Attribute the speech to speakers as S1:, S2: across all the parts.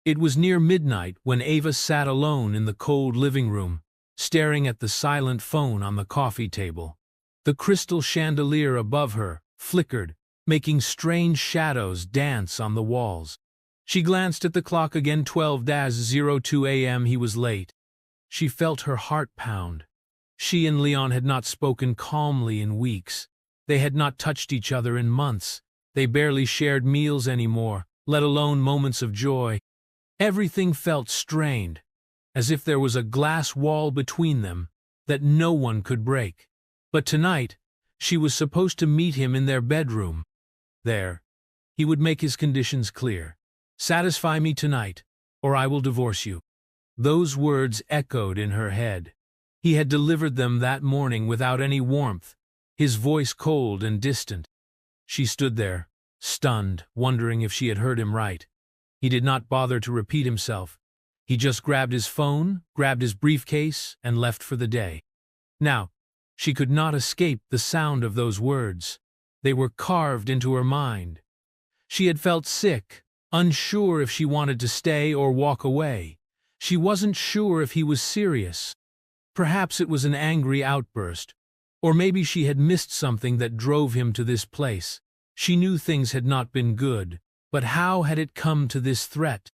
S1: It was near midnight when Ava sat alone in the cold living room, staring at the silent phone on the coffee table. The crystal chandelier above her flickered, making strange shadows dance on the walls. She glanced at the clock again. 12:02 a.m. He was late. She felt her heart pound. She and Leon had not spoken calmly in weeks. They had not touched each other in months. They barely shared meals anymore, let alone moments of joy. Everything felt strained, as if there was a glass wall between them that no one could break. But tonight, she was supposed to meet him in their bedroom. There, he would make his conditions clear. "Satisfy me tonight, or I will divorce you." Those words echoed in her head. He had delivered them that morning without any warmth, his voice cold and distant. She stood there, stunned, wondering if she had heard him right. He did not bother to repeat himself. He just grabbed his phone, grabbed his briefcase, and left for the day. Now, she could not escape the sound of those words. They were carved into her mind. She had felt sick, unsure if she wanted to stay or walk away. She wasn't sure if he was serious. Perhaps it was an angry outburst, or maybe she had missed something that drove him to this place. She knew things had not been good, but how had it come to this threat?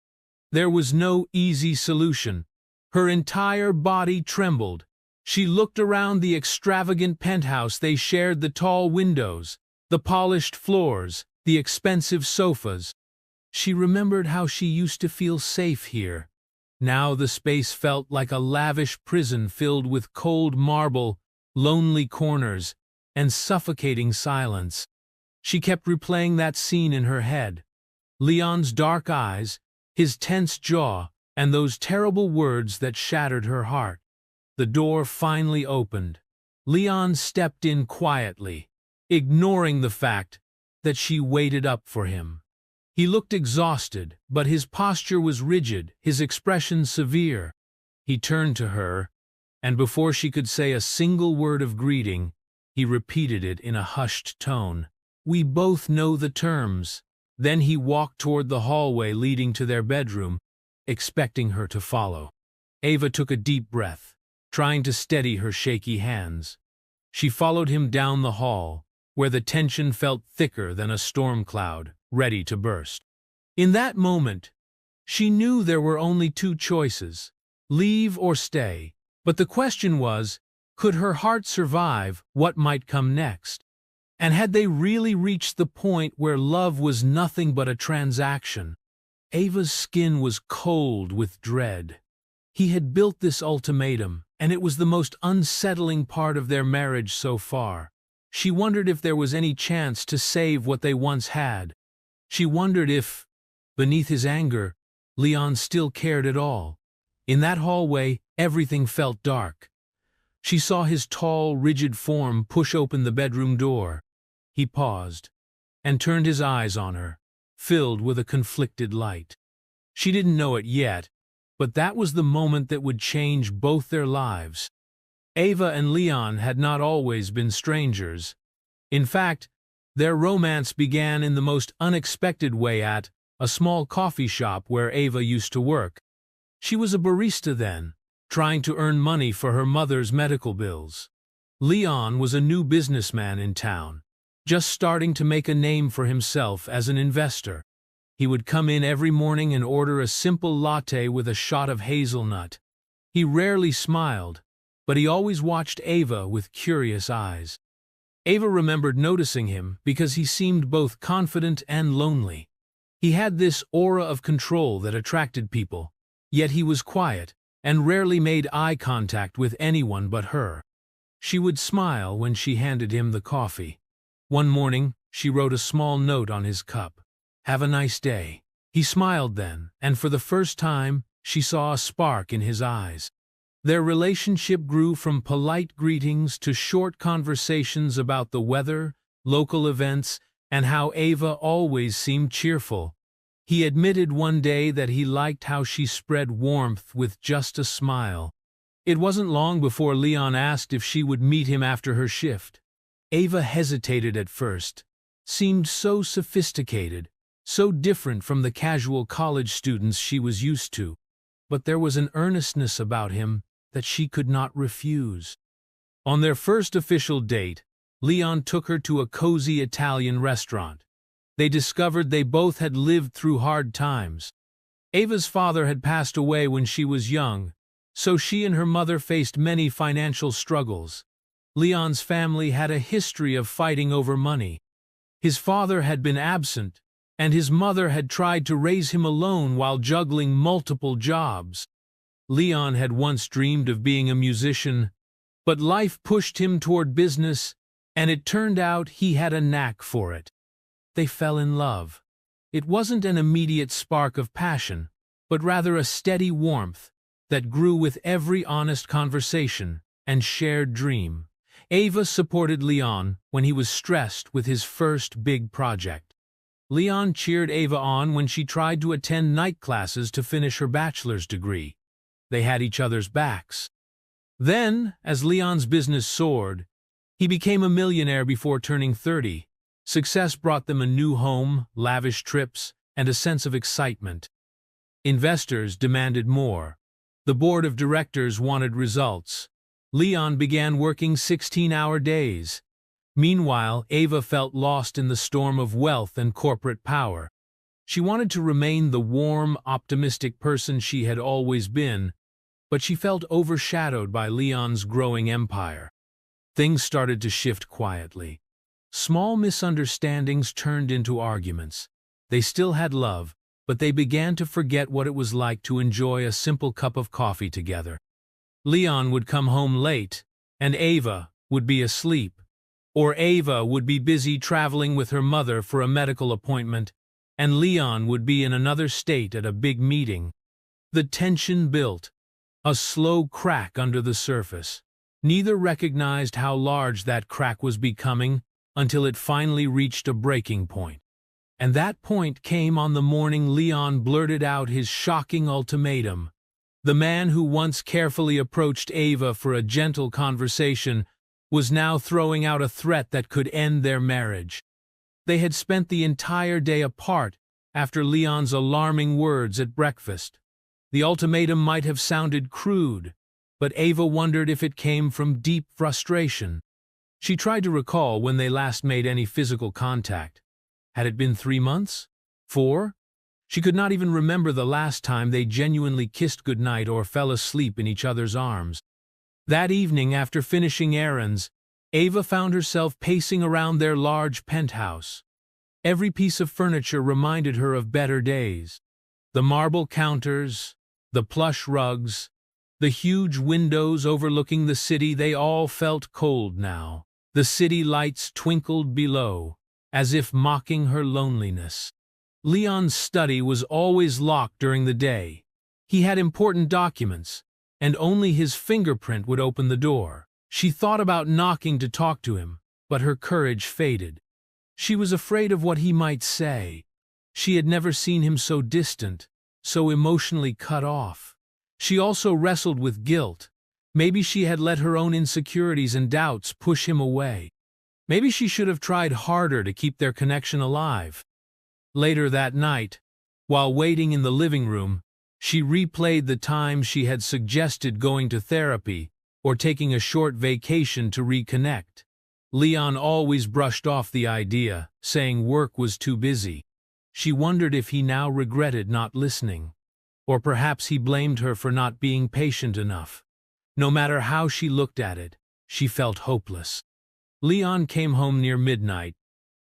S1: There was no easy solution. Her entire body trembled. She looked around the extravagant penthouse they shared, the tall windows, the polished floors, the expensive sofas. She remembered how she used to feel safe here. Now the space felt like a lavish prison filled with cold marble, lonely corners, and suffocating silence. She kept replaying that scene in her head. Leon's dark eyes, his tense jaw, and those terrible words that shattered her heart. The door finally opened. Leon stepped in quietly, ignoring the fact that she waited up for him. He looked exhausted, but his posture was rigid, his expression severe. He turned to her, and before she could say a single word of greeting, he repeated it in a hushed tone. "We both know the terms." Then he walked toward the hallway leading to their bedroom, expecting her to follow. Ava took a deep breath, trying to steady her shaky hands. She followed him down the hall, where the tension felt thicker than a storm cloud, ready to burst. In that moment, she knew there were only two choices: leave or stay. But the question was, could her heart survive what might come next? And had they really reached the point where love was nothing but a transaction? Ava's skin was cold with dread. He had built this ultimatum, and it was the most unsettling part of their marriage so far. She wondered if there was any chance to save what they once had. She wondered if, beneath his anger, Leon still cared at all. In that hallway, everything felt dark. She saw his tall, rigid form push open the bedroom door. He paused, and turned his eyes on her, filled with a conflicted light. She didn't know it yet, but that was the moment that would change both their lives. Ava and Leon had not always been strangers. In fact, their romance began in the most unexpected way at a small coffee shop where Ava used to work. She was a barista then, trying to earn money for her mother's medical bills. Leon was a new businessman in town, just starting to make a name for himself as an investor. He would come in every morning and order a simple latte with a shot of hazelnut. He rarely smiled, but he always watched Ava with curious eyes. Ava remembered noticing him because he seemed both confident and lonely. He had this aura of control that attracted people, yet he was quiet and rarely made eye contact with anyone but her. She would smile when she handed him the coffee. One morning, she wrote a small note on his cup. "Have a nice day." He smiled then, and for the first time, she saw a spark in his eyes. Their relationship grew from polite greetings to short conversations about the weather, local events, and how Ava always seemed cheerful. He admitted one day that he liked how she spread warmth with just a smile. It wasn't long before Leon asked if she would meet him after her shift. Ava hesitated at first, seemed so sophisticated, so different from the casual college students she was used to. But there was an earnestness about him that she could not refuse. On their first official date, Leon took her to a cozy Italian restaurant. They discovered they both had lived through hard times. Ava's father had passed away when she was young, so she and her mother faced many financial struggles. Leon's family had a history of fighting over money. His father had been absent, and his mother had tried to raise him alone while juggling multiple jobs. Leon had once dreamed of being a musician, but life pushed him toward business, and it turned out he had a knack for it. They fell in love. It wasn't an immediate spark of passion, but rather a steady warmth that grew with every honest conversation and shared dream. Ava supported Leon when he was stressed with his first big project. Leon cheered Ava on when she tried to attend night classes to finish her bachelor's degree. They had each other's backs. Then, as Leon's business soared, he became a millionaire before turning 30. Success brought them a new home, lavish trips, and a sense of excitement. Investors demanded more. The board of directors wanted results. Leon began working 16-hour days. Meanwhile, Ava felt lost in the storm of wealth and corporate power. She wanted to remain the warm, optimistic person she had always been, but she felt overshadowed by Leon's growing empire. Things started to shift quietly. Small misunderstandings turned into arguments. They still had love, but they began to forget what it was like to enjoy a simple cup of coffee together. Leon would come home late, and Ava would be asleep. Or Ava would be busy traveling with her mother for a medical appointment, and Leon would be in another state at a big meeting. The tension built, a slow crack under the surface. Neither recognized how large that crack was becoming until it finally reached a breaking point. And that point came on the morning Leon blurted out his shocking ultimatum. The man who once carefully approached Ava for a gentle conversation was now throwing out a threat that could end their marriage. They had spent the entire day apart after Leon's alarming words at breakfast. The ultimatum might have sounded crude, but Ava wondered if it came from deep frustration. She tried to recall when they last made any physical contact. Had it been 3 months? 4? She could not even remember the last time they genuinely kissed goodnight or fell asleep in each other's arms. That evening, after finishing errands, Ava found herself pacing around their large penthouse. Every piece of furniture reminded her of better days. The marble counters, the plush rugs, the huge windows overlooking the city, they all felt cold now. The city lights twinkled below, as if mocking her loneliness. Leon's study was always locked during the day. He had important documents, and only his fingerprint would open the door. She thought about knocking to talk to him, but her courage faded. She was afraid of what he might say. She had never seen him so distant, so emotionally cut off. She also wrestled with guilt. Maybe she had let her own insecurities and doubts push him away. Maybe she should have tried harder to keep their connection alive. Later that night, while waiting in the living room, she replayed the times she had suggested going to therapy or taking a short vacation to reconnect. Leon always brushed off the idea, saying work was too busy. She wondered if he now regretted not listening, or perhaps he blamed her for not being patient enough. No matter how she looked at it, she felt hopeless. Leon came home near midnight,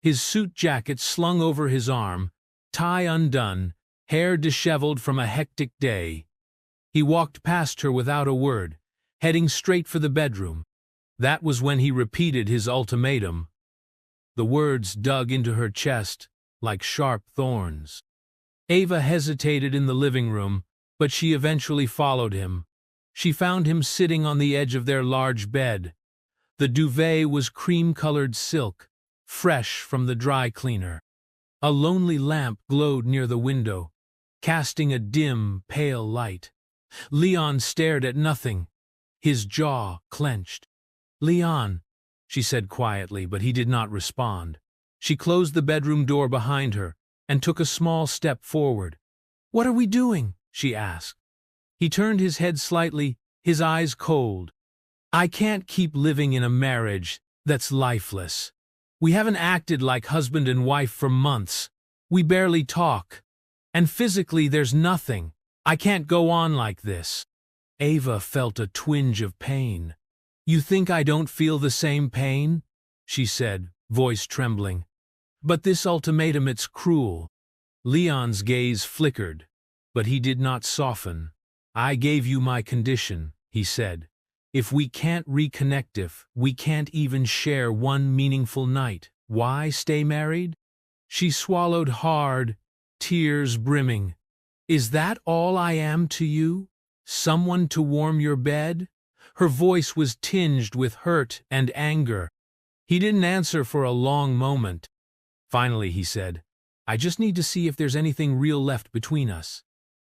S1: his suit jacket slung over his arm, tie undone, hair disheveled from a hectic day. He walked past her without a word, heading straight for the bedroom. That was when he repeated his ultimatum. The words dug into her chest like sharp thorns. Ava hesitated in the living room, but she eventually followed him. She found him sitting on the edge of their large bed. The duvet was cream-colored silk, fresh from the dry cleaner. A lonely lamp glowed near the window, casting a dim, pale light. Leon stared at nothing, his jaw clenched. "Leon," she said quietly, but he did not respond. She closed the bedroom door behind her, and took a small step forward. "What are we doing?" she asked. He turned his head slightly, his eyes cold. "I can't keep living in a marriage that's lifeless. We haven't acted like husband and wife for months. We barely talk. And physically there's nothing. I can't go on like this." Ava felt a twinge of pain. "You think I don't feel the same pain?" she said, voice trembling. "But this ultimatum, it's cruel." Leon's gaze flickered, but he did not soften. "I gave you my condition," he said. "If we can't reconnect, if we can't even share one meaningful night, why stay married?" She swallowed hard, tears brimming. "Is that all I am to you? Someone to warm your bed?" Her voice was tinged with hurt and anger. He didn't answer for a long moment. Finally he said, "I just need to see if there's anything real left between us.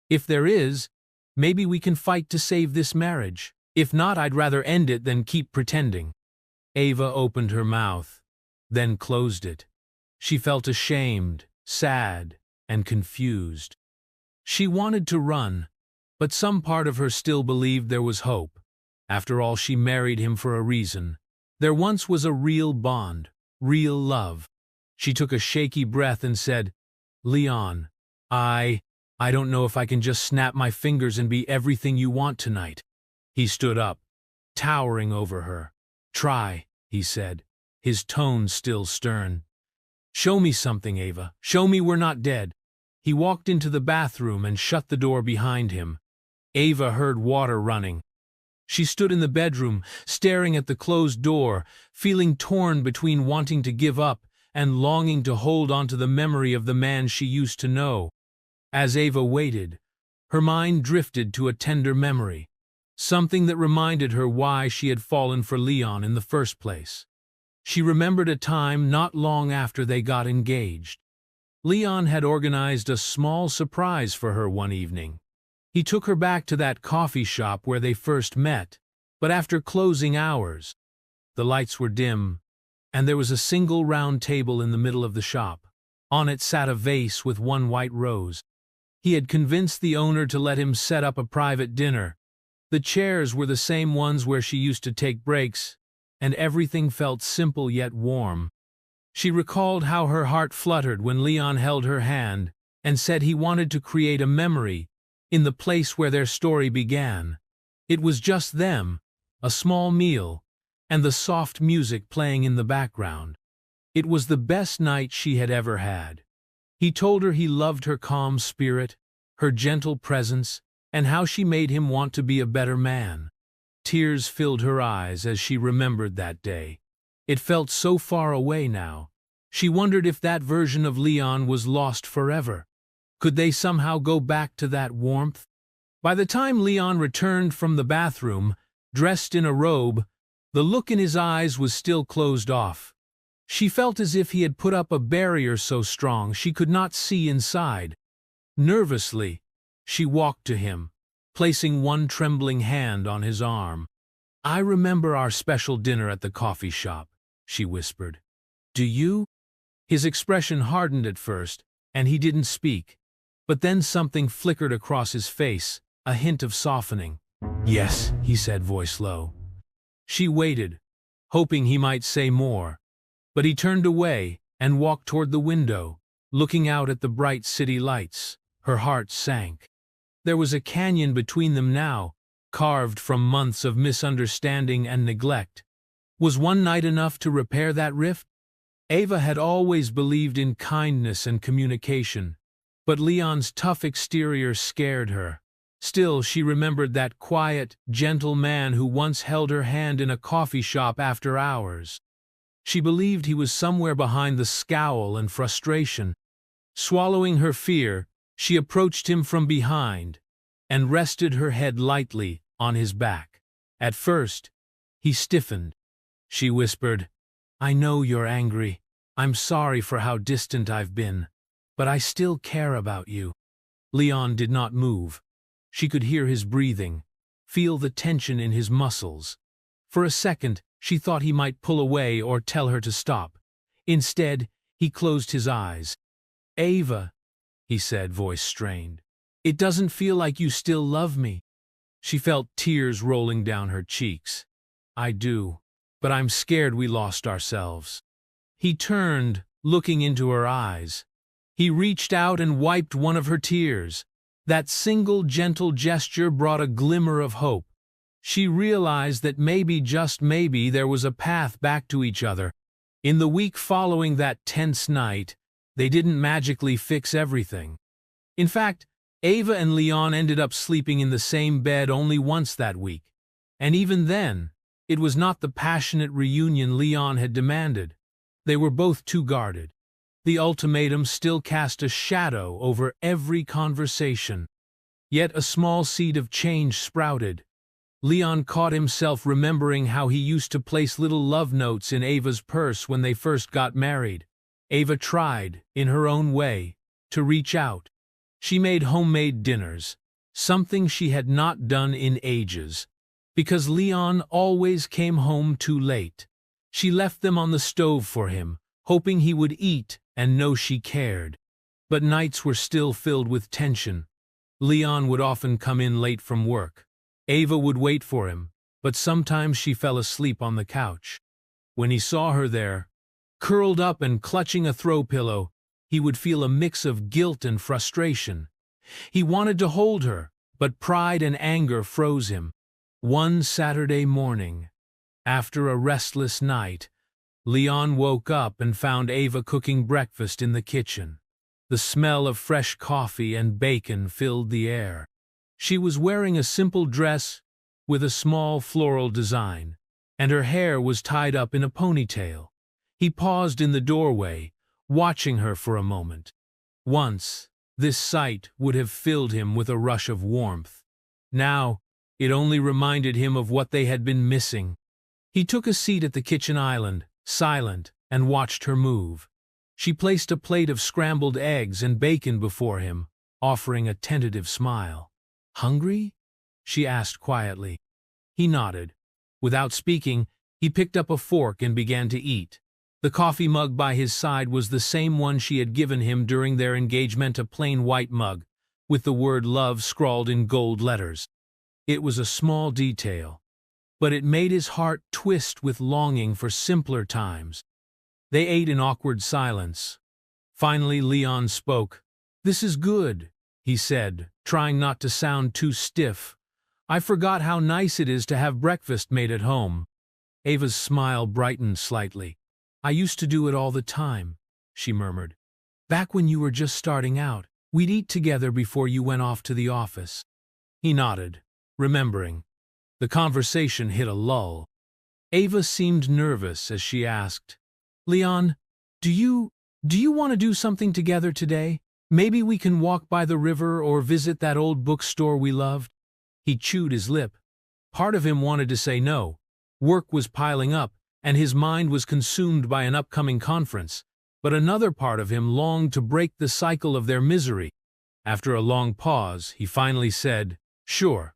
S1: If there is, maybe we can fight to save this marriage. If not, I'd rather end it than keep pretending." Ava opened her mouth, then closed it. She felt ashamed, sad, and confused. She wanted to run, but some part of her still believed there was hope. After all, she married him for a reason. There once was a real bond, real love. She took a shaky breath and said, "Leon, I don't know if I can just snap my fingers and be everything you want tonight." He stood up, towering over her. "Try," he said, his tone still stern. "Show me something, Ava. Show me we're not dead." He walked into the bathroom and shut the door behind him. Ava heard water running. She stood in the bedroom, staring at the closed door, feeling torn between wanting to give up and longing to hold on to the memory of the man she used to know. As Ava waited, her mind drifted to a tender memory, something that reminded her why she had fallen for Leon in the first place. She remembered a time not long after they got engaged. Leon had organized a small surprise for her one evening. He took her back to that coffee shop where they first met, but after closing hours, the lights were dim, and there was a single round table in the middle of the shop. On it sat a vase with one white rose. He had convinced the owner to let him set up a private dinner. The chairs were the same ones where she used to take breaks, and everything felt simple yet warm. She recalled how her heart fluttered when Leon held her hand and said he wanted to create a memory in the place where their story began. It was just them, a small meal, and the soft music playing in the background. It was the best night she had ever had. He told her he loved her calm spirit, her gentle presence, and how she made him want to be a better man. Tears filled her eyes as she remembered that day. It felt so far away now. She wondered if that version of Leon was lost forever. Could they somehow go back to that warmth? By the time Leon returned from the bathroom, dressed in a robe, the look in his eyes was still closed off. She felt as if he had put up a barrier so strong she could not see inside. Nervously, she walked to him, placing one trembling hand on his arm. "I remember our special dinner at the coffee shop," she whispered. "Do you?" His expression hardened at first, and he didn't speak. But then something flickered across his face, a hint of softening. "Yes," he said, voice low. She waited, hoping he might say more. But he turned away and walked toward the window, looking out at the bright city lights. Her heart sank. There was a canyon between them now, carved from months of misunderstanding and neglect. Was one night enough to repair that rift? Ava had always believed in kindness and communication, but Leon's tough exterior scared her. Still, she remembered that quiet, gentle man who once held her hand in a coffee shop after hours. She believed he was somewhere behind the scowl and frustration. Swallowing her fear, she approached him from behind and rested her head lightly on his back. At first, he stiffened. She whispered, "I know you're angry. I'm sorry for how distant I've been, but I still care about you." Leon did not move. She could hear his breathing, feel the tension in his muscles. For a second, she thought he might pull away or tell her to stop. Instead, he closed his eyes. "Ava," he said, voice strained. "It doesn't feel like you still love me." She felt tears rolling down her cheeks. "I do, but I'm scared we lost ourselves." He turned, looking into her eyes. He reached out and wiped one of her tears. That single gentle gesture brought a glimmer of hope. She realized that maybe, just maybe, there was a path back to each other. In the week following that tense night, they didn't magically fix everything. In fact, Ava and Leon ended up sleeping in the same bed only once that week. And even then, it was not the passionate reunion Leon had demanded. They were both too guarded. The ultimatum still cast a shadow over every conversation. Yet a small seed of change sprouted. Leon caught himself remembering how he used to place little love notes in Ava's purse when they first got married. Ava tried, in her own way, to reach out. She made homemade dinners, something she had not done in ages. Because Leon always came home too late. She left them on the stove for him, hoping he would eat and know she cared. But nights were still filled with tension. Leon would often come in late from work. Ava would wait for him, but sometimes she fell asleep on the couch. When he saw her there, curled up and clutching a throw pillow, he would feel a mix of guilt and frustration. He wanted to hold her, but pride and anger froze him. One Saturday morning, after a restless night, Leon woke up and found Ava cooking breakfast in the kitchen. The smell of fresh coffee and bacon filled the air. She was wearing a simple dress with a small floral design, and her hair was tied up in a ponytail. He paused in the doorway, watching her for a moment. Once, this sight would have filled him with a rush of warmth. Now, it only reminded him of what they had been missing. He took a seat at the kitchen island, silent, and watched her move. She placed a plate of scrambled eggs and bacon before him, offering a tentative smile. "Hungry?" she asked quietly. He nodded. Without speaking, he picked up a fork and began to eat. The coffee mug by his side was the same one she had given him during their engagement, a plain white mug, with the word love scrawled in gold letters. It was a small detail, but it made his heart twist with longing for simpler times. They ate in awkward silence. Finally, Leon spoke. "This is good," he said, trying not to sound too stiff. "I forgot how nice it is to have breakfast made at home." Ava's smile brightened slightly. "I used to do it all the time," she murmured. "Back when you were just starting out, we'd eat together before you went off to the office." He nodded, remembering. The conversation hit a lull. Ava seemed nervous as she asked, "Leon, do you want to do something together today? Maybe we can walk by the river or visit that old bookstore we loved?" He chewed his lip. Part of him wanted to say no. Work was piling up, and his mind was consumed by an upcoming conference. But another part of him longed to break the cycle of their misery. After a long pause, he finally said, "Sure.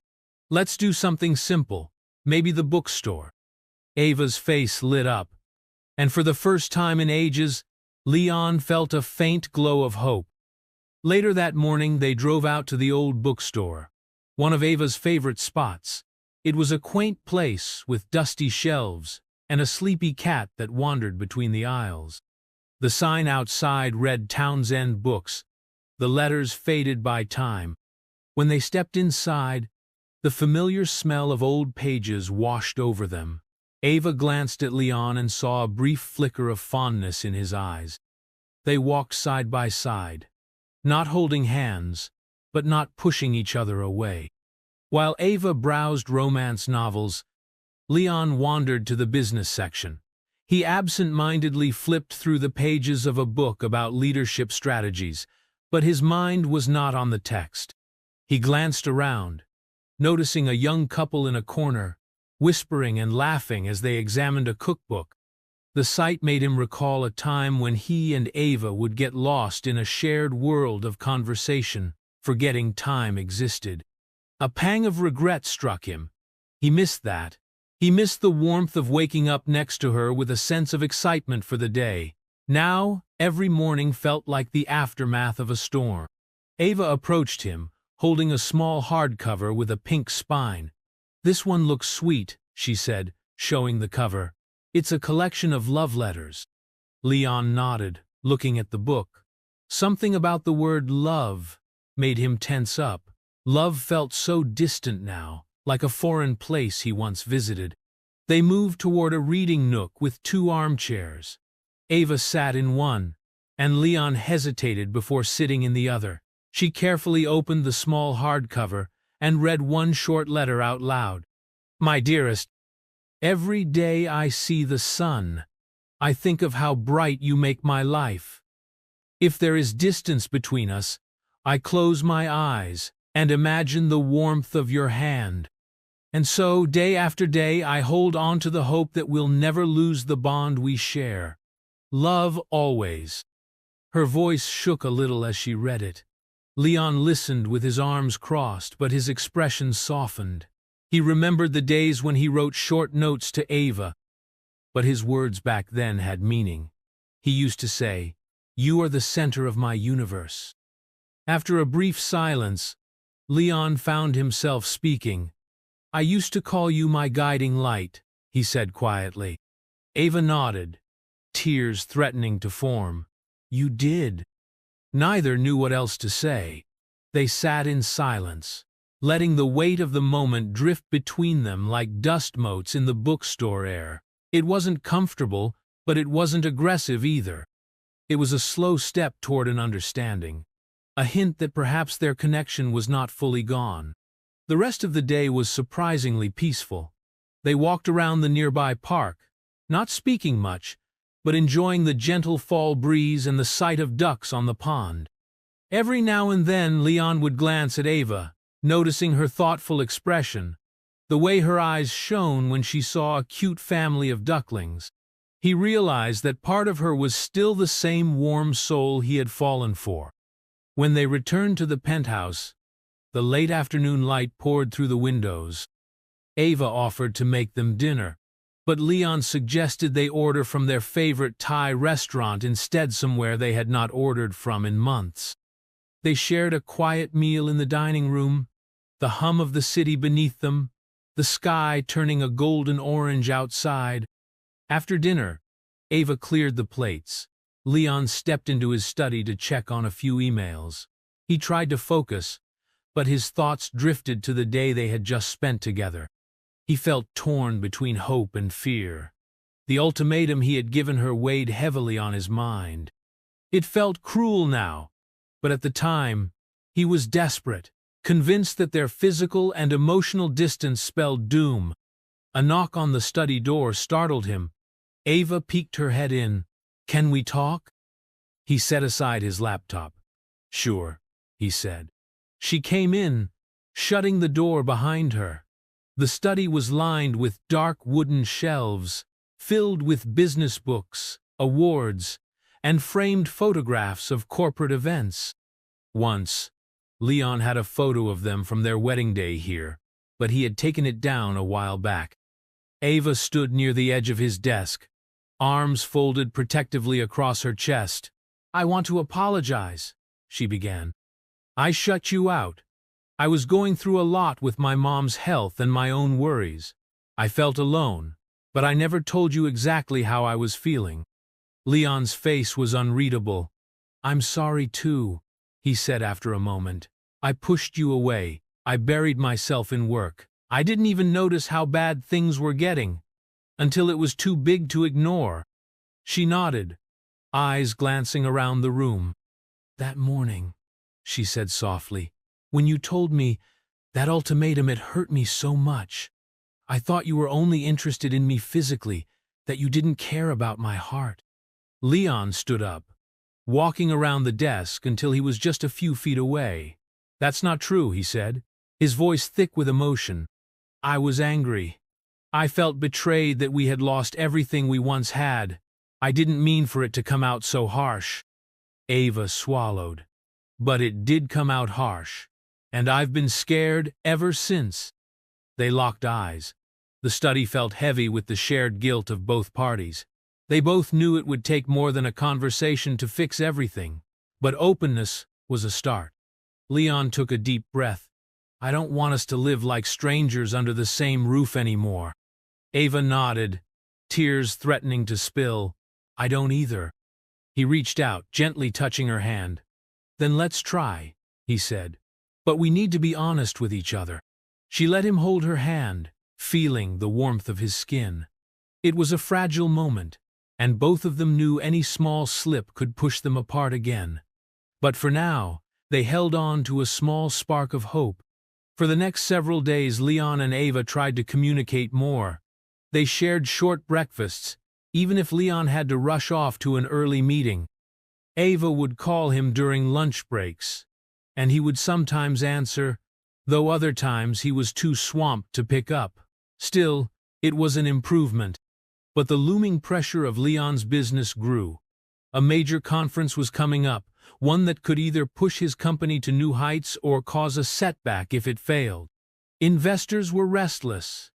S1: Let's do something simple. Maybe the bookstore." Ava's face lit up, and for the first time in ages, Leon felt a faint glow of hope. Later that morning, they drove out to the old bookstore, one of Ava's favorite spots. It was a quaint place with dusty shelves and a sleepy cat that wandered between the aisles. The sign outside read Townsend Books, the letters faded by time. When they stepped inside, the familiar smell of old pages washed over them. Ava glanced at Leon and saw a brief flicker of fondness in his eyes. They walked side by side, not holding hands, but not pushing each other away. While Ava browsed romance novels, Leon wandered to the business section. He absent-mindedly flipped through the pages of a book about leadership strategies, but his mind was not on the text. He glanced around, noticing a young couple in a corner, whispering and laughing as they examined a cookbook. The sight made him recall a time when he and Ava would get lost in a shared world of conversation, forgetting time existed. A pang of regret struck him. He missed that. He missed the warmth of waking up next to her with a sense of excitement for the day. Now, every morning felt like the aftermath of a storm. Ava approached him, holding a small hardcover with a pink spine. "This one looks sweet," she said, showing the cover. "It's a collection of love letters." Leon nodded, looking at the book. Something about the word love made him tense up. Love felt so distant now, like a foreign place he once visited. They moved toward a reading nook with 2 armchairs. Ava sat in one, and Leon hesitated before sitting in the other. She carefully opened the small hardcover and read one short letter out loud. "My dearest, every day I see the sun, I think of how bright you make my life. If there is distance between us, I close my eyes and imagine the warmth of your hand. And so, day after day, I hold on to the hope that we'll never lose the bond we share. Love always." Her voice shook a little as she read it. Leon listened with his arms crossed, but his expression softened. He remembered the days when he wrote short notes to Ava, but his words back then had meaning. He used to say, "You are the center of my universe." After a brief silence, Leon found himself speaking. "I used to call you my guiding light," he said quietly. Ava nodded, tears threatening to form. "You did." Neither knew what else to say. They sat in silence, letting the weight of the moment drift between them like dust motes in the bookstore air. It wasn't comfortable, but it wasn't aggressive either. It was a slow step toward an understanding, a hint that perhaps their connection was not fully gone. The rest of the day was surprisingly peaceful. They walked around the nearby park, not speaking much, but enjoying the gentle fall breeze and the sight of ducks on the pond. Every now and then Leon would glance at Ava, noticing her thoughtful expression, the way her eyes shone when she saw a cute family of ducklings. He realized that part of her was still the same warm soul he had fallen for. When they returned to the penthouse, the late afternoon light poured through the windows. Ava offered to make them dinner, but Leon suggested they order from their favorite Thai restaurant instead, somewhere they had not ordered from in months. They shared a quiet meal in the dining room, the hum of the city beneath them, the sky turning a golden orange outside. After dinner, Ava cleared the plates. Leon stepped into his study to check on a few emails. He tried to focus, but his thoughts drifted to the day they had just spent together. He felt torn between hope and fear. The ultimatum he had given her weighed heavily on his mind. It felt cruel now, but at the time, he was desperate, convinced that their physical and emotional distance spelled doom. A knock on the study door startled him. Ava peeked her head in. "Can we talk?" He set aside his laptop. "Sure," he said. She came in, shutting the door behind her. The study was lined with dark wooden shelves, filled with business books, awards, and framed photographs of corporate events. Once, Leon had a photo of them from their wedding day here, but he had taken it down a while back. Ava stood near the edge of his desk, arms folded protectively across her chest. "I want to apologize," she began. "I shut you out. I was going through a lot with my mom's health and my own worries. I felt alone, but I never told you exactly how I was feeling." Leon's face was unreadable. "I'm sorry too," he said after a moment. "I pushed you away. I buried myself in work. I didn't even notice how bad things were getting, until it was too big to ignore." She nodded, eyes glancing around the room. "That morning," she said softly, "when you told me that ultimatum, it hurt me so much. I thought you were only interested in me physically, that you didn't care about my heart." Leon stood up, walking around the desk until he was just a few feet away. "That's not true," he said, his voice thick with emotion. "I was angry. I felt betrayed that we had lost everything we once had. I didn't mean for it to come out so harsh." Ava swallowed. "But it did come out harsh, and I've been scared ever since." They locked eyes. The study felt heavy with the shared guilt of both parties. They both knew it would take more than a conversation to fix everything, but openness was a start. Leon took a deep breath. I don't want us to live like strangers under the same roof anymore. Ava nodded, tears threatening to spill. I don't either. He reached out, gently touching her hand. Then let's try, he said. But we need to be honest with each other. She let him hold her hand, feeling the warmth of his skin. It was a fragile moment, and both of them knew any small slip could push them apart again. But for now, they held on to a small spark of hope. For the next several days, Leon and Ava tried to communicate more. They shared short breakfasts, even if Leon had to rush off to an early meeting. Ava would call him during lunch breaks, and he would sometimes answer, though other times he was too swamped to pick up. Still, it was an improvement. But the looming pressure of Leon's business grew. A major conference was coming up, one that could either push his company to new heights or cause a setback if it failed. Investors were restless,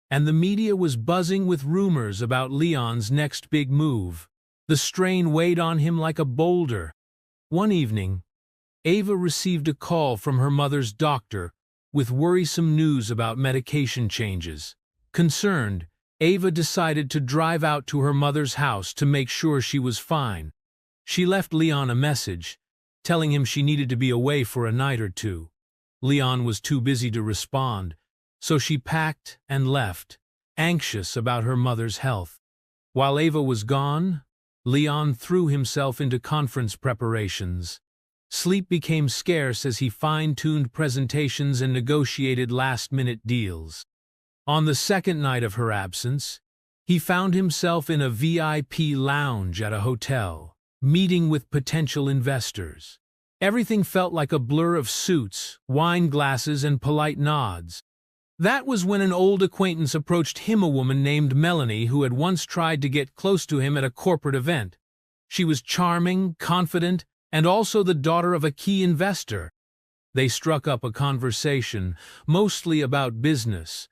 S1: and the media was buzzing with rumors about Leon's next big move. The strain weighed on him like a boulder. One evening, Ava received a call from her mother's doctor with worrisome news about medication changes. Concerned, Ava decided to drive out to her mother's house to make sure she was fine. She left Leon a message, telling him she needed to be away for a night or two. Leon was too busy to respond, so she packed and left, anxious about her mother's health. While Ava was gone, Leon threw himself into conference preparations. Sleep became scarce as he fine-tuned presentations and negotiated last-minute deals. On the second night of her absence, he found himself in a VIP lounge at a hotel, meeting with potential investors. Everything felt like a blur of suits, wine glasses, and polite nods. That was when an old acquaintance approached him, a woman named Melanie who had once tried to get close to him at a corporate event. She was charming, confident, and also the daughter of a key investor. They struck up a conversation, mostly about business,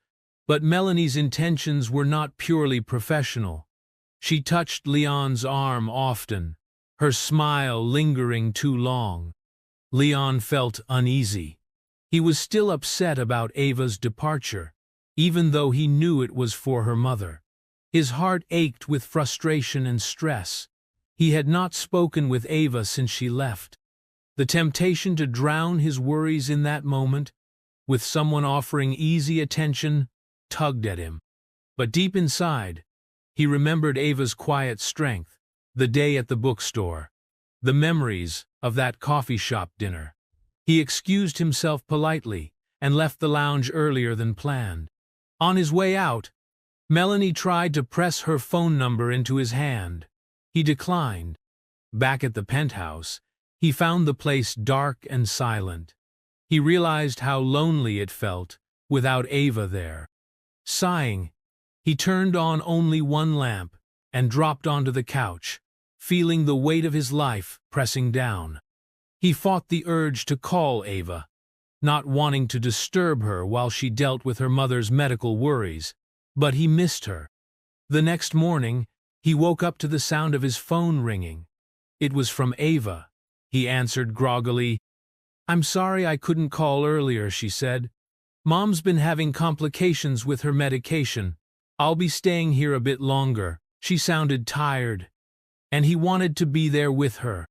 S1: but Melanie's intentions were not purely professional. She touched Leon's arm often, her smile lingering too long. Leon felt uneasy. He was still upset about Ava's departure, even though he knew it was for her mother. His heart ached with frustration and stress. He had not spoken with Ava since she left. The temptation to drown his worries in that moment, with someone offering easy attention, tugged at him. But deep inside, he remembered Ava's quiet strength, the day at the bookstore, the memories of that coffee shop dinner. He excused himself politely and left the lounge earlier than planned. On his way out, Melanie tried to press her phone number into his hand. He declined. Back at the penthouse, he found the place dark and silent. He realized how lonely it felt without Ava there. Sighing, he turned on only one lamp and dropped onto the couch, feeling the weight of his life pressing down. He fought the urge to call Ava, not wanting to disturb her while she dealt with her mother's medical worries, but he missed her. The next morning, he woke up to the sound of his phone ringing. It was from Ava. He answered groggily. "I'm sorry I couldn't call earlier," she said. "Mom's been having complications with her medication. I'll be staying here a bit longer." She sounded tired, and he wanted to be there with her.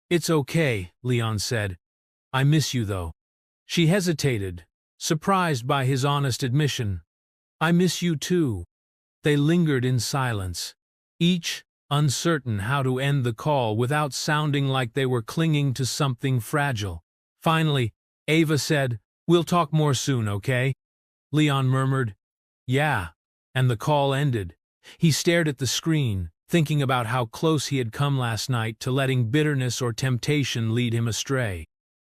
S1: "It's okay," Leon said. "I miss you, though." She hesitated, surprised by his honest admission. "I miss you, too." They lingered in silence, each uncertain how to end the call without sounding like they were clinging to something fragile. Finally, Ava said, "We'll talk more soon, okay?" Leon murmured, "Yeah," and the call ended. He stared at the screen, thinking about how close he had come last night to letting bitterness or temptation lead him astray.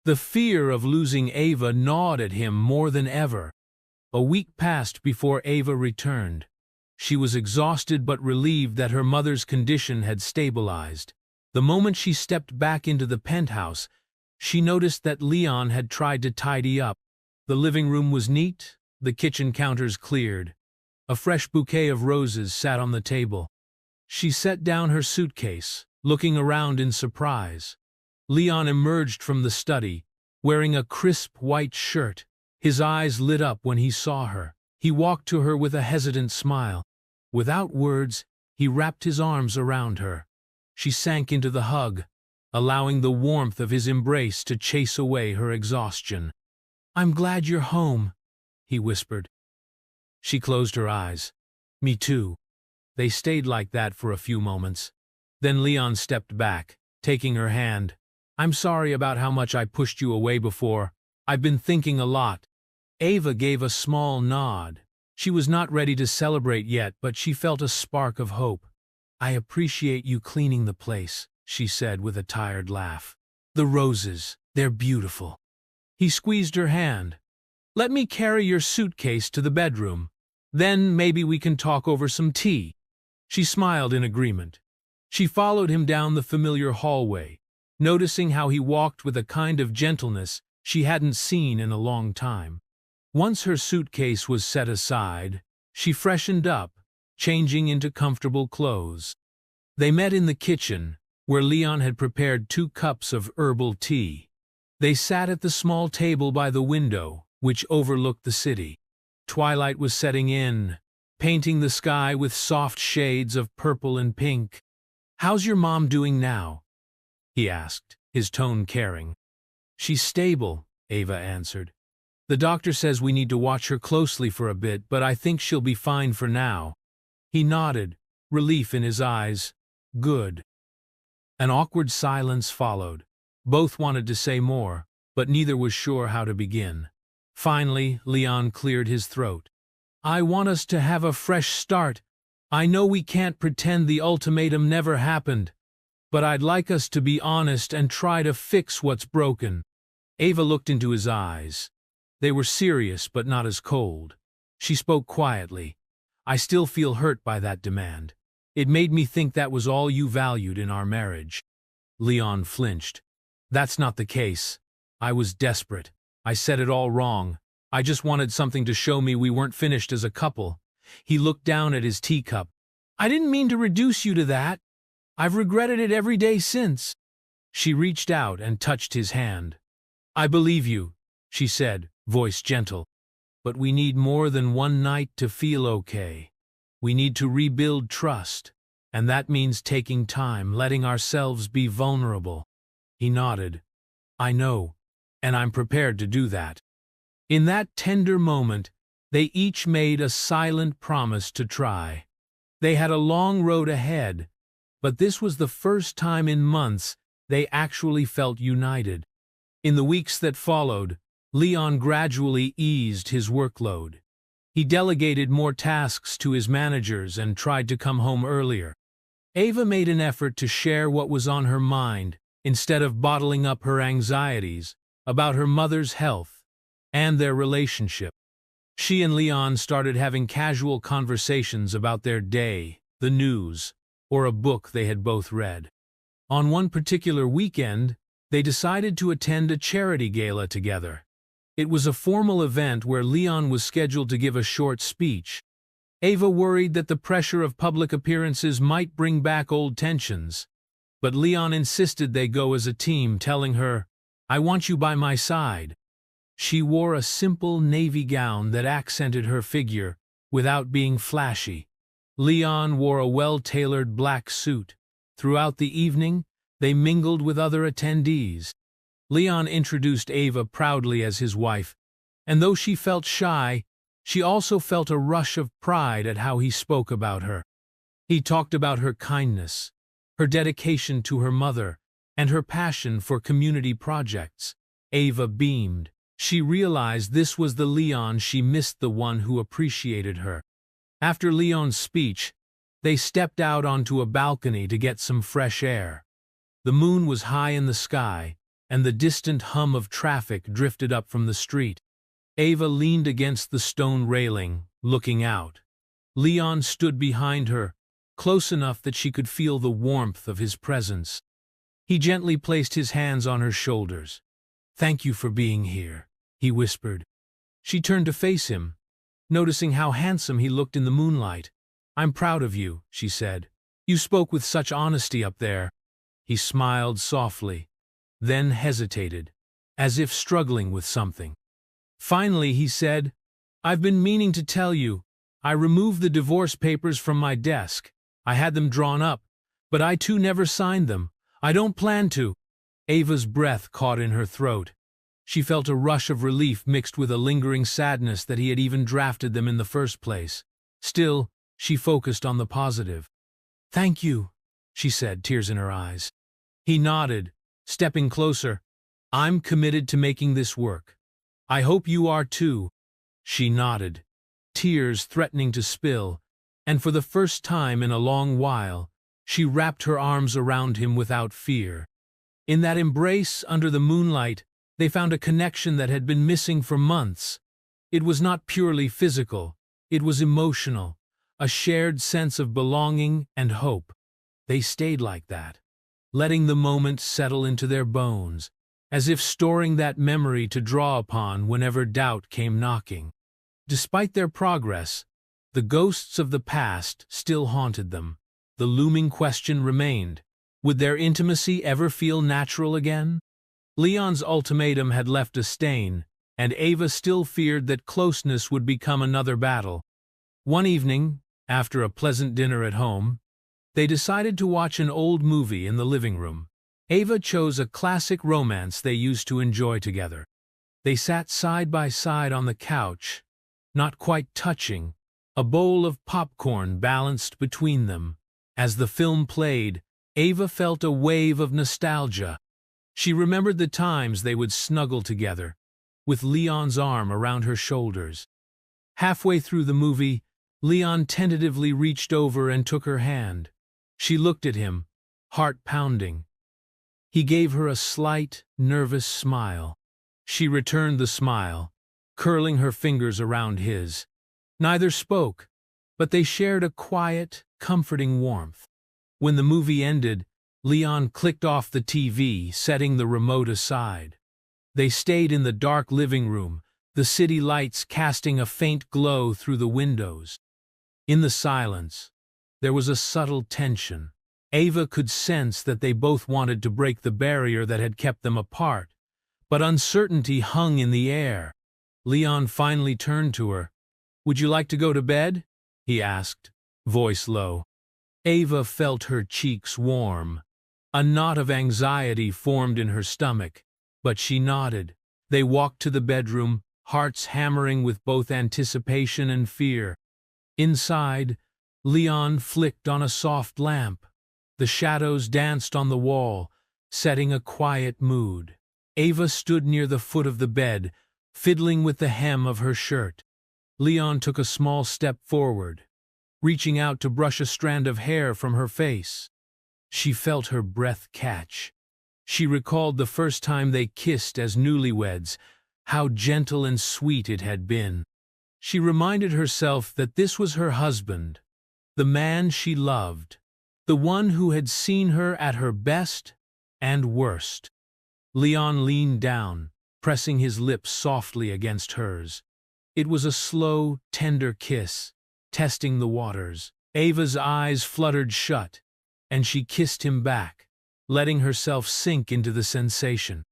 S1: The fear of losing Ava gnawed at him more than ever. A week passed before Ava returned. She was exhausted but relieved that her mother's condition had stabilized. The moment she stepped back into the penthouse, she noticed that Leon had tried to tidy up. The living room was neat, the kitchen counters cleared. A fresh bouquet of roses sat on the table. She set down her suitcase, looking around in surprise. Leon emerged from the study, wearing a crisp white shirt. His eyes lit up when he saw her. He walked to her with a hesitant smile. Without words, he wrapped his arms around her. She sank into the hug, allowing the warmth of his embrace to chase away her exhaustion. "I'm glad you're home," he whispered. She closed her eyes. "Me too." They stayed like that for a few moments. Then Leon stepped back, taking her hand. "I'm sorry about how much I pushed you away before. I've been thinking a lot." Ava gave a small nod. She was not ready to celebrate yet, but she felt a spark of hope. "I appreciate you cleaning the place," she said with a tired laugh. "The roses, they're beautiful." He squeezed her hand. "Let me carry your suitcase to the bedroom. Then maybe we can talk over some tea." She smiled in agreement. She followed him down the familiar hallway, noticing how he walked with a kind of gentleness she hadn't seen in a long time. Once her suitcase was set aside, she freshened up, changing into comfortable clothes. They met in the kitchen, where Leon had prepared 2 cups of herbal tea. They sat at the small table by the window, which overlooked the city. Twilight was setting in, painting the sky with soft shades of purple and pink. "How's your mom doing now?" he asked, his tone caring. "She's stable," Ava answered. "The doctor says we need to watch her closely for a bit, but I think she'll be fine for now." He nodded, relief in his eyes. "Good." An awkward silence followed. Both wanted to say more, but neither was sure how to begin. Finally, Leon cleared his throat. "I want us to have a fresh start. I know we can't pretend the ultimatum never happened, but I'd like us to be honest and try to fix what's broken." Ava looked into his eyes. They were serious but not as cold. She spoke quietly. "I still feel hurt by that demand. It made me think that was all you valued in our marriage." Leon flinched. "That's not the case. I was desperate. I said it all wrong. I just wanted something to show me we weren't finished as a couple." He looked down at his teacup. "I didn't mean to reduce you to that. I've regretted it every day since." She reached out and touched his hand. "I believe you," she said, voice gentle. "But we need more than one night to feel okay. We need to rebuild trust, and that means taking time, letting ourselves be vulnerable." He nodded. "I know, and I'm prepared to do that." In that tender moment, they each made a silent promise to try. They had a long road ahead, but this was the first time in months they actually felt united. In the weeks that followed, Leon gradually eased his workload. He delegated more tasks to his managers and tried to come home earlier. Ava made an effort to share what was on her mind, instead of bottling up her anxieties about her mother's health and their relationship. She and Leon started having casual conversations about their day, the news, or a book they had both read. On one particular weekend, they decided to attend a charity gala together. It was a formal event where Leon was scheduled to give a short speech. Ava worried that the pressure of public appearances might bring back old tensions, but Leon insisted they go as a team, telling her, "I want you by my side." She wore a simple navy gown that accented her figure without being flashy. Leon wore a well-tailored black suit. Throughout the evening, they mingled with other attendees. Leon introduced Ava proudly as his wife, and though she felt shy, she also felt a rush of pride at how he spoke about her. He talked about her kindness, her dedication to her mother, and her passion for community projects. Ava beamed. She realized this was the Leon she missed, the one who appreciated her. After Leon's speech, they stepped out onto a balcony to get some fresh air. The moon was high in the sky, and the distant hum of traffic drifted up from the street. Ava leaned against the stone railing, looking out. Leon stood behind her, close enough that she could feel the warmth of his presence. He gently placed his hands on her shoulders. "Thank you for being here," he whispered. She turned to face him, noticing how handsome he looked in the moonlight. "I'm proud of you," she said. "You spoke with such honesty up there." He smiled softly, then hesitated. as if struggling with something. Finally, he said, "I've been meaning to tell you. I removed the divorce papers from my desk. I had them drawn up, but I too never signed them. I don't plan to." Ava's breath caught in her throat. She felt a rush of relief mixed with a lingering sadness that he had even drafted them in the first place. Still, she focused on the positive. "Thank you," she said, tears in her eyes. He nodded, stepping closer. "I'm committed to making this work. I hope you are too." She nodded, tears threatening to spill, and for the first time in a long while, she wrapped her arms around him without fear. In that embrace under the moonlight, they found a connection that had been missing for months. It was not purely physical, it was emotional, a shared sense of belonging and hope. They stayed like that, letting the moment settle into their bones, as if storing that memory to draw upon whenever doubt came knocking. Despite their progress, the ghosts of the past still haunted them. The looming question remained: would their intimacy ever feel natural again? Leon's ultimatum had left a stain, and Ava still feared that closeness would become another battle. One evening, after a pleasant dinner at home, they decided to watch an old movie in the living room. Ava chose a classic romance they used to enjoy together. They sat side by side on the couch, not quite touching, a bowl of popcorn balanced between them. As the film played, Ava felt a wave of nostalgia. She remembered the times they would snuggle together, with Leon's arm around her shoulders. Halfway through the movie, Leon tentatively reached over and took her hand. She looked at him, heart pounding. He gave her a slight, nervous smile. She returned the smile, curling her fingers around his. Neither spoke, but they shared a quiet, comforting warmth. When the movie ended, Leon clicked off the TV, setting the remote aside. They stayed in the dark living room, the city lights casting a faint glow through the windows. In the silence, there was a subtle tension. Ava could sense that they both wanted to break the barrier that had kept them apart, but uncertainty hung in the air. Leon finally turned to her. "Would you like to go to bed?" he asked, voice low. Ava felt her cheeks warm. A knot of anxiety formed in her stomach, but she nodded. They walked to the bedroom, hearts hammering with both anticipation and fear. Inside, Leon flicked on a soft lamp. The shadows danced on the wall, setting a quiet mood. Ava stood near the foot of the bed, fiddling with the hem of her shirt. Leon took a small step forward, reaching out to brush a strand of hair from her face. She felt her breath catch. She recalled the first time they kissed as newlyweds, how gentle and sweet it had been. She reminded herself that this was her husband, the man she loved, the one who had seen her at her best and worst. Leon leaned down, pressing his lips softly against hers. It was a slow, tender kiss, testing the waters. Ava's eyes fluttered shut, and she kissed him back, letting herself sink into the sensation.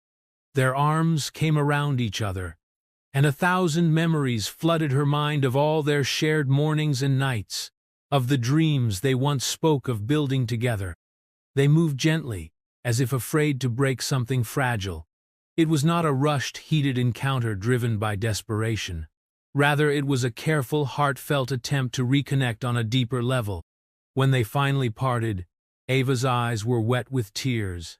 S1: Their arms came around each other, and 1,000 memories flooded her mind of all their shared mornings and nights, of the dreams they once spoke of building together. They moved gently, as if afraid to break something fragile. It was not a rushed, heated encounter driven by desperation. Rather, it was a careful, heartfelt attempt to reconnect on a deeper level. When they finally parted, Ava's eyes were wet with tears,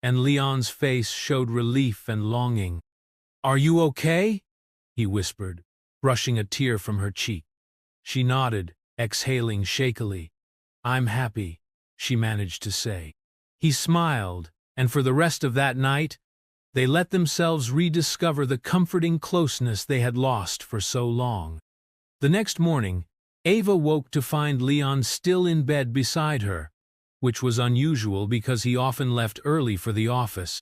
S1: and Leon's face showed relief and longing. "Are you okay?" he whispered, brushing a tear from her cheek. She nodded, exhaling shakily. "I'm happy," she managed to say. He smiled, and for the rest of that night, they let themselves rediscover the comforting closeness they had lost for so long. The next morning, Ava woke to find Leon still in bed beside her, which was unusual because he often left early for the office.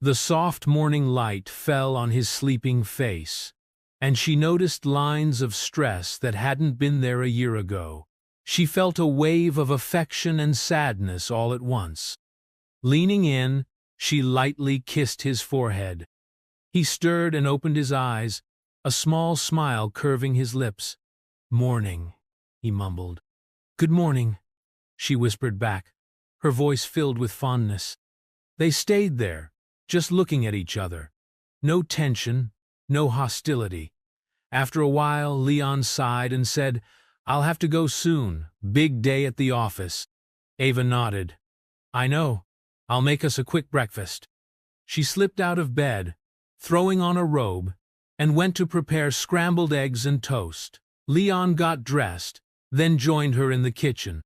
S1: The soft morning light fell on his sleeping face, and she noticed lines of stress that hadn't been there a year ago. She felt a wave of affection and sadness all at once. Leaning in, she lightly kissed his forehead. He stirred and opened his eyes, a small smile curving his lips. "Morning," he mumbled. "Good morning," she whispered back, her voice filled with fondness. They stayed there, just looking at each other. No tension, no hostility. After a while, Leon sighed and said, "I'll have to go soon. Big day at the office." Ava nodded. "I know. I'll make us a quick breakfast." She slipped out of bed, throwing on a robe, and went to prepare scrambled eggs and toast. Leon got dressed, then joined her in the kitchen.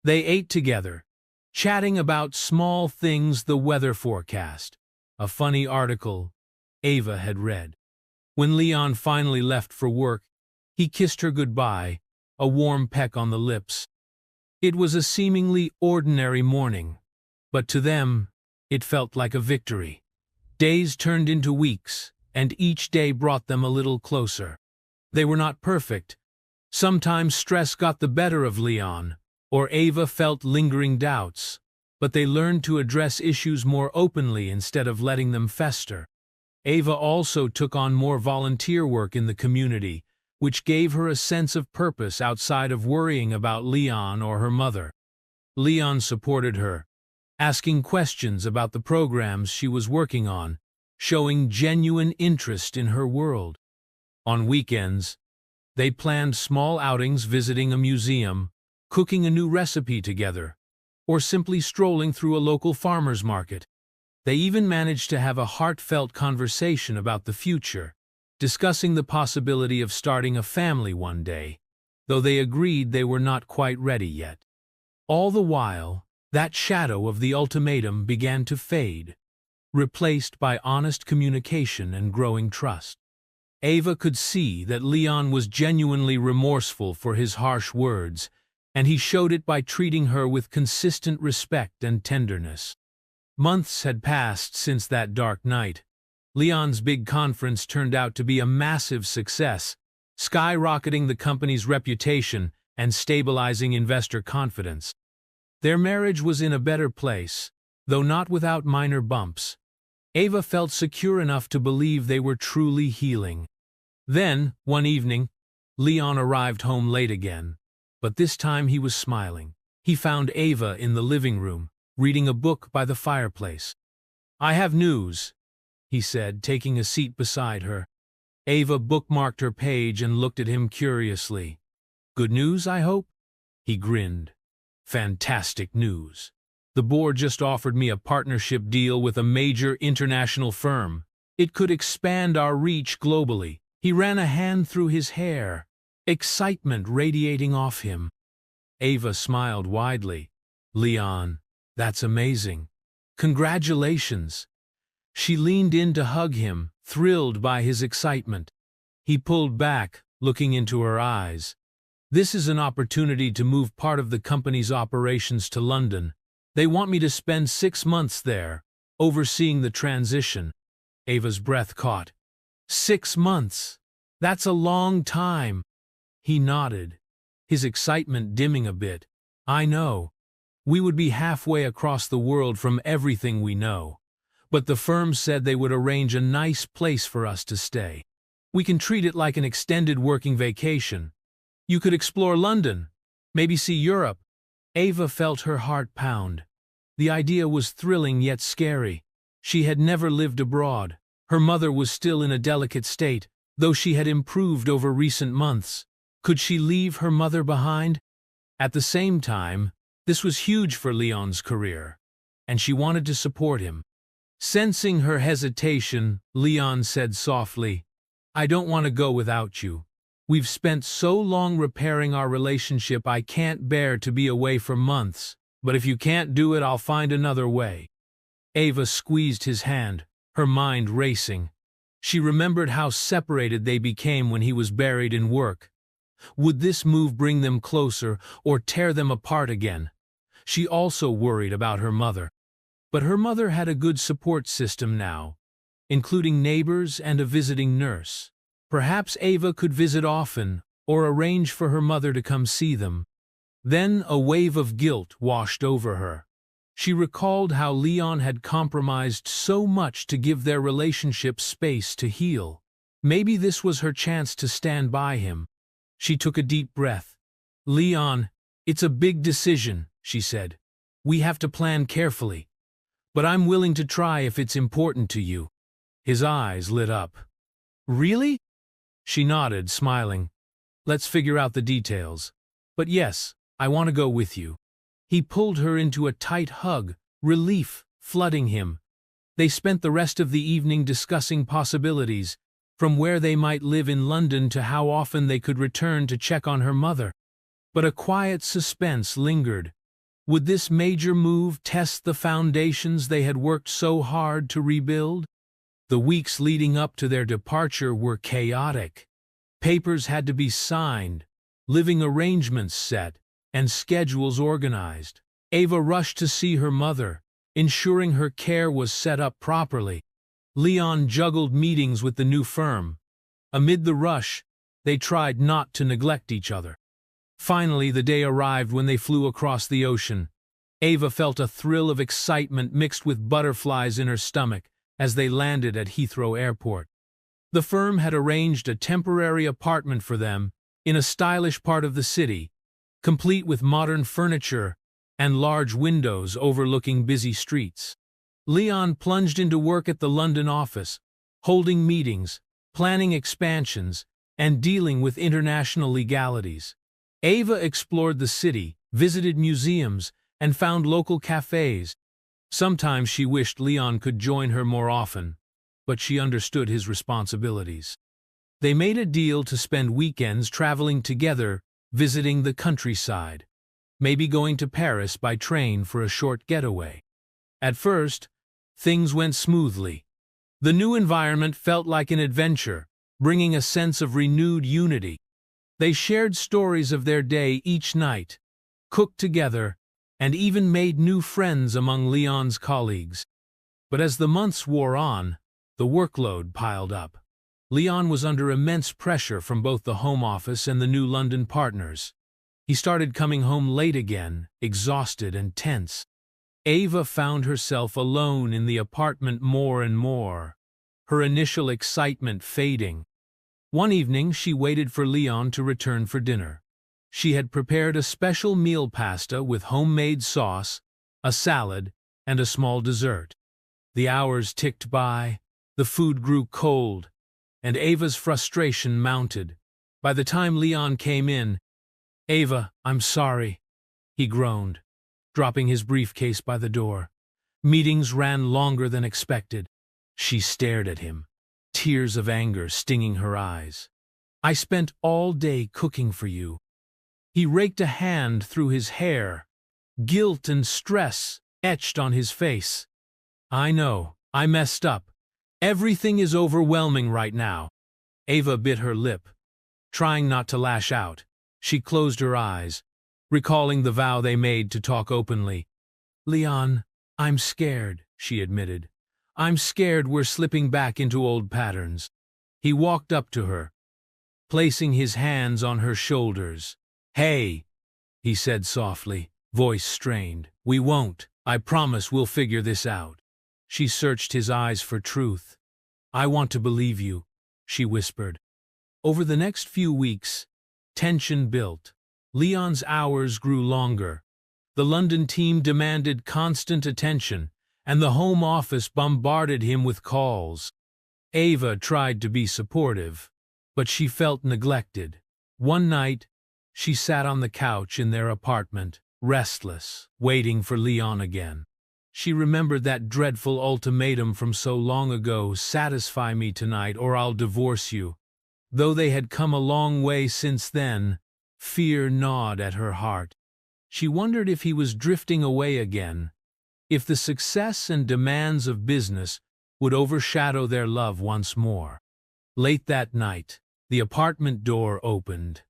S1: They ate together, chatting about small things, the weather forecast, a funny article Ava had read. When Leon finally left for work, he kissed her goodbye, a warm peck on the lips. It was a seemingly ordinary morning, but to them, it felt like a victory. Days turned into weeks, and each day brought them a little closer. They were not perfect. Sometimes stress got the better of Leon, or Ava felt lingering doubts, but they learned to address issues more openly instead of letting them fester. Ava also took on more volunteer work in the community, which gave her a sense of purpose outside of worrying about Leon or her mother. Leon supported her, asking questions about the programs she was working on, showing genuine interest in her world. On weekends, they planned small outings, visiting a museum, cooking a new recipe together, or simply strolling through a local farmer's market. They even managed to have a heartfelt conversation about the future, discussing the possibility of starting a family one day, though they agreed they were not quite ready yet. All the while, that shadow of the ultimatum began to fade, replaced by honest communication and growing trust. Ava could see that Leon was genuinely remorseful for his harsh words, and he showed it by treating her with consistent respect and tenderness. Months had passed since that dark night. Leon's big conference turned out to be a massive success, skyrocketing the company's reputation and stabilizing investor confidence. Their marriage was in a better place, though not without minor bumps. Ava felt secure enough to believe they were truly healing. Then, one evening, Leon arrived home late again, but this time he was smiling. He found Ava in the living room, reading a book by the fireplace. "I have news," he said, taking a seat beside her. Ava bookmarked her page and looked at him curiously. "Good news, I hope?" He grinned. "Fantastic news. The board just offered me a partnership deal with a major international firm. It could expand our reach globally." He ran a hand through his hair, excitement radiating off him. Ava smiled widely. "Leon, that's amazing. Congratulations." She leaned in to hug him, thrilled by his excitement. He pulled back, looking into her eyes. "This is an opportunity to move part of the company's operations to London. They want me to spend 6 months there, overseeing the transition." Ava's breath caught. 6 months. That's a long time. He nodded, his excitement dimming a bit. "I know. We would be halfway across the world from everything we know. But the firm said they would arrange a nice place for us to stay. We can treat it like an extended working vacation. You could explore London, maybe see Europe." Ava felt her heart pound. The idea was thrilling yet scary. She had never lived abroad. Her mother was still in a delicate state, though she had improved over recent months. Could she leave her mother behind? At the same time, this was huge for Leon's career, and she wanted to support him. Sensing her hesitation, Leon said softly, "I don't want to go without you. We've spent so long repairing our relationship, I can't bear to be away for months. But if you can't do it, I'll find another way." Ava squeezed his hand, her mind racing. She remembered how separated they became when he was buried in work. Would this move bring them closer or tear them apart again? She also worried about her mother. But her mother had a good support system now, including neighbors and a visiting nurse. Perhaps Ava could visit often or arrange for her mother to come see them. Then a wave of guilt washed over her. She recalled how Leon had compromised so much to give their relationship space to heal. Maybe this was her chance to stand by him. She took a deep breath. "Leon, it's a big decision," she said. "We have to plan carefully. But I'm willing to try if it's important to you." His eyes lit up. "Really?" She nodded, smiling. "Let's figure out the details. But yes, I want to go with you." He pulled her into a tight hug, relief flooding him. They spent the rest of the evening discussing possibilities, from where they might live in London to how often they could return to check on her mother. But a quiet suspense lingered. Would this major move test the foundations they had worked so hard to rebuild? The weeks leading up to their departure were chaotic. Papers had to be signed, living arrangements set, and schedules organized. Ava rushed to see her mother, ensuring her care was set up properly. Leon juggled meetings with the new firm. Amid the rush, they tried not to neglect each other. Finally, the day arrived when they flew across the ocean. Ava felt a thrill of excitement mixed with butterflies in her stomach as they landed at Heathrow Airport. The firm had arranged a temporary apartment for them in a stylish part of the city, complete with modern furniture and large windows overlooking busy streets. Leon plunged into work at the London office, holding meetings, planning expansions, and dealing with international legalities. Ava explored the city, visited museums, and found local cafes. Sometimes she wished Leon could join her more often, but she understood his responsibilities. They made a deal to spend weekends traveling together, visiting the countryside, maybe going to Paris by train for a short getaway. At first, things went smoothly. The new environment felt like an adventure, bringing a sense of renewed unity. They shared stories of their day each night, cooked together, and even made new friends among Leon's colleagues. But as the months wore on, the workload piled up. Leon was under immense pressure from both the Home Office and the new London partners. He started coming home late again, exhausted and tense. Ava found herself alone in the apartment more and more, her initial excitement fading. One evening, she waited for Leon to return for dinner. She had prepared a special meal pasta with homemade sauce, a salad, and a small dessert. The hours ticked by, the food grew cold, and Ava's frustration mounted. By the time Leon came in, "Ava, I'm sorry," he groaned, dropping his briefcase by the door. Meetings ran longer than expected. She stared at him, tears of anger stinging her eyes. "I spent all day cooking for you." He raked a hand through his hair, guilt and stress etched on his face. "I know, I messed up. Everything is overwhelming right now." Ava bit her lip. Trying not to lash out, she closed her eyes, recalling the vow they made to talk openly. "Leon, I'm scared," she admitted. "I'm scared we're slipping back into old patterns." He walked up to her, placing his hands on her shoulders. "Hey," he said softly, voice strained. "We won't. I promise we'll figure this out." She searched his eyes for truth. "I want to believe you," she whispered. Over the next few weeks, tension built. Leon's hours grew longer. The London team demanded constant attention, and the Home Office bombarded him with calls. Ava tried to be supportive, but she felt neglected. One night, she sat on the couch in their apartment, restless, waiting for Leon again. She remembered that dreadful ultimatum from so long ago, "Satisfy me tonight or I'll divorce you." Though they had come a long way since then, fear gnawed at her heart. She wondered if he was drifting away again, if the success and demands of business would overshadow their love once more. Late that night, the apartment door opened.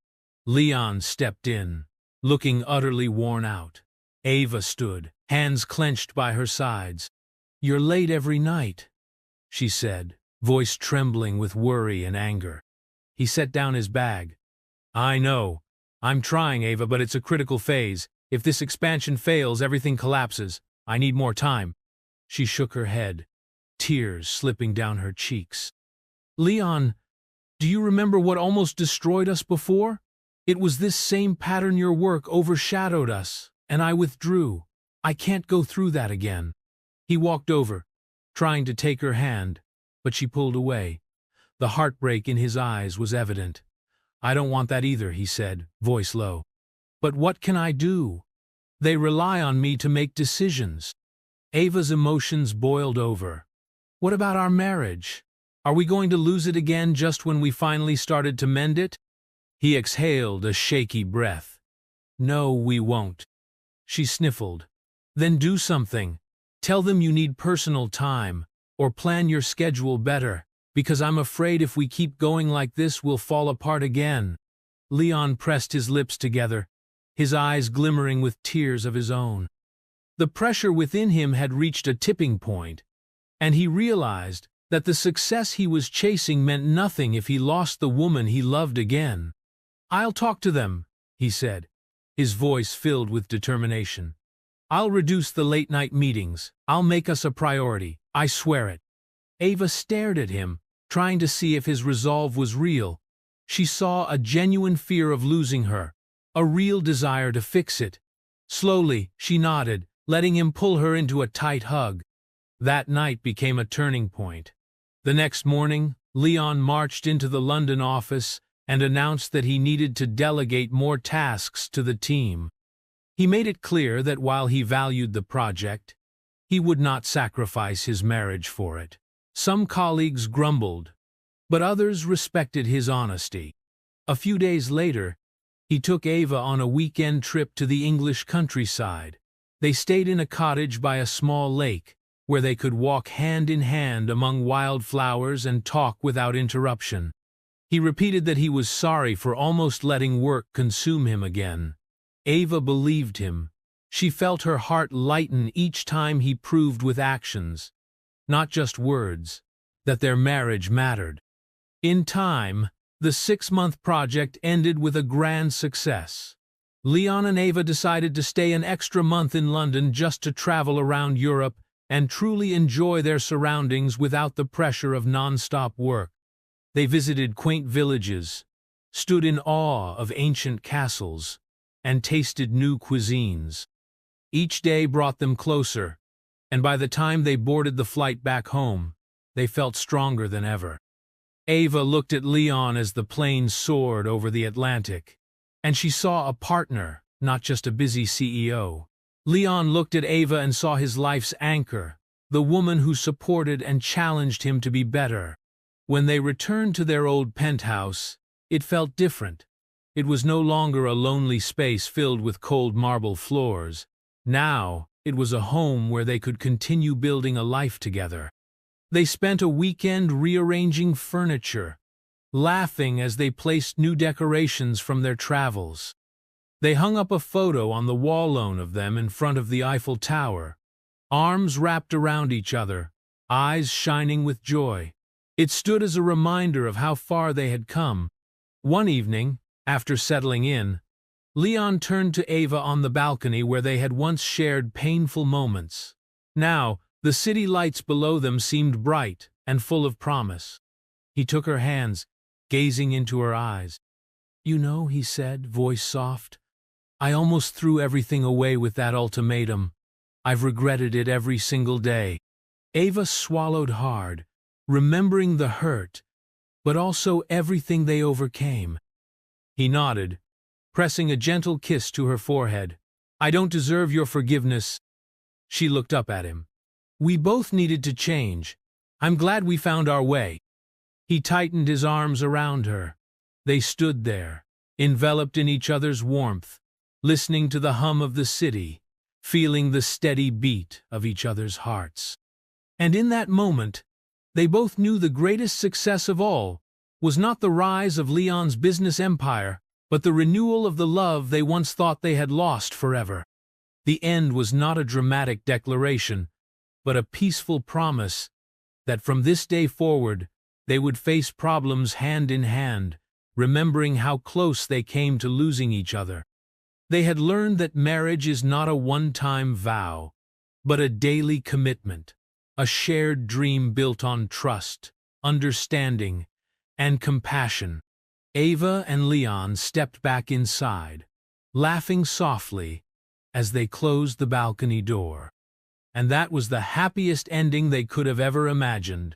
S1: Leon stepped in, looking utterly worn out. Ava stood, hands clenched by her sides. "You're late every night," she said, voice trembling with worry and anger. He set down his bag. "I know. I'm trying, Ava, but it's a critical phase. If this expansion fails, everything collapses. I need more time. She shook her head, tears slipping down her cheeks. Leon, do you remember what almost destroyed us before? It was this same pattern. Your work overshadowed us, and I withdrew. I can't go through that again. He walked over, trying to take her hand, but she pulled away. The heartbreak in his eyes was evident. I don't want that either, he said, voice low. But what can I do? They rely on me to make decisions. Ava's emotions boiled over. What about our marriage? Are we going to lose it again just when we finally started to mend it? He exhaled a shaky breath. No, we won't. She sniffled. Then do something. Tell them you need personal time, or plan your schedule better, because I'm afraid if we keep going like this, we'll fall apart again. Leon pressed his lips together, his eyes glimmering with tears of his own. The pressure within him had reached a tipping point, and he realized that the success he was chasing meant nothing if he lost the woman he loved again. I'll talk to them, he said, his voice filled with determination. I'll reduce the late-night meetings. I'll make us a priority. I swear it. Ava stared at him, trying to see if his resolve was real. She saw a genuine fear of losing her, a real desire to fix it. Slowly, she nodded, letting him pull her into a tight hug. That night became a turning point. The next morning, Leon marched into the London office and announced that he needed to delegate more tasks to the team. He made it clear that while he valued the project, he would not sacrifice his marriage for it. Some colleagues grumbled, but others respected his honesty. A few days later, he took Ava on a weekend trip to the English countryside. They stayed in a cottage by a small lake, where they could walk hand in hand among wildflowers and talk without interruption. He repeated that he was sorry for almost letting work consume him again. Ava believed him. She felt her heart lighten each time he proved with actions, not just words, that their marriage mattered. In time, the 6-month project ended with a grand success. Leon and Ava decided to stay an extra month in London just to travel around Europe and truly enjoy their surroundings without the pressure of non-stop work. They visited quaint villages, stood in awe of ancient castles, and tasted new cuisines. Each day brought them closer, and by the time they boarded the flight back home, they felt stronger than ever. Ava looked at Leon as the plane soared over the Atlantic, and she saw a partner, not just a busy CEO. Leon looked at Ava and saw his life's anchor, the woman who supported and challenged him to be better. When they returned to their old penthouse, it felt different. It was no longer a lonely space filled with cold marble floors. Now, it was a home where they could continue building a life together. They spent a weekend rearranging furniture, laughing as they placed new decorations from their travels. They hung up a photo on the wall of them in front of the Eiffel Tower, arms wrapped around each other, eyes shining with joy. It stood as a reminder of how far they had come. One evening, after settling in, Leon turned to Ava on the balcony where they had once shared painful moments. Now, the city lights below them seemed bright and full of promise. He took her hands, gazing into her eyes. You know, he said, voice soft, I almost threw everything away with that ultimatum. I've regretted it every single day. Ava swallowed hard, remembering the hurt, but also everything they overcame. He nodded, pressing a gentle kiss to her forehead. I don't deserve your forgiveness. She looked up at him. We both needed to change. I'm glad we found our way. He tightened his arms around her. They stood there, enveloped in each other's warmth, listening to the hum of the city, feeling the steady beat of each other's hearts. And in that moment, they both knew the greatest success of all was not the rise of Leon's business empire, but the renewal of the love they once thought they had lost forever. The end was not a dramatic declaration, but a peaceful promise that from this day forward they would face problems hand in hand, remembering how close they came to losing each other. They had learned that marriage is not a one-time vow, but a daily commitment, a shared dream built on trust, understanding, and compassion. Ava and Leon stepped back inside, laughing softly as they closed the balcony door. And that was the happiest ending they could have ever imagined.